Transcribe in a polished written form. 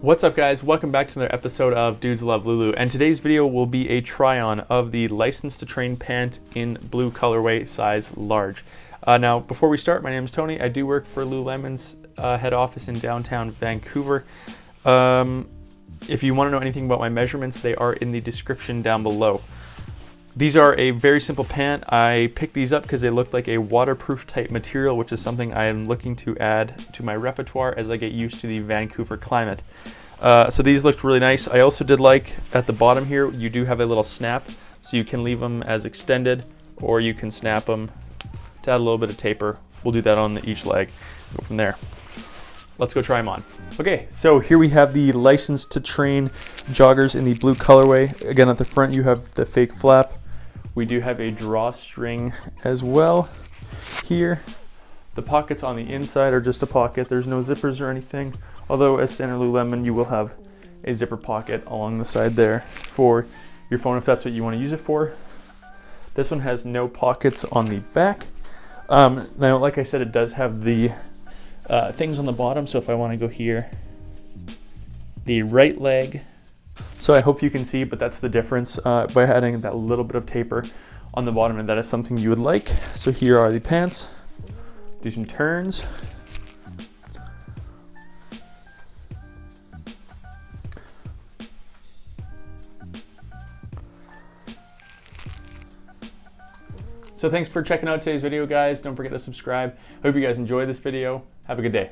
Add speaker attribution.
Speaker 1: What's up, guys? Welcome back to another episode of Dudes Love Lulu, and today's video will be a try-on of the License to Train pant in blue colorway, size large. Now, before we start, my name is Tony. I do work for Lululemon's head office in downtown Vancouver. If you want to know anything about my measurements, they are in the description down below. These are a very simple pant. I picked these up because they look like a waterproof type material, which is something I am looking to add to my repertoire as I get used to the Vancouver climate. So these looked really nice. I also did like at the bottom here, you do have a little snap, so you can leave them as extended, or you can snap them to add a little bit of taper. We'll do that on each leg. Go from there. Let's go try them on. Okay, so here we have the License to Train joggers in the blue colorway. Again, at the front you have the fake flap. We do have a drawstring as well here. The pockets on the inside are just a pocket. There's no zippers or anything. Although as standard Lululemon, you will have a zipper pocket along the side there for your phone if that's what you want to use it for. This one has no pockets on the back. Now, like I said, it does have the things on the bottom. So if I want to go here, the right leg. So I hope you can see, but that's the difference by adding that little bit of taper on the bottom, and that is something you would like. So here are the pants. Do some turns. So thanks for checking out today's video, guys. Don't forget to subscribe. Hope you guys enjoy this video. Have a good day.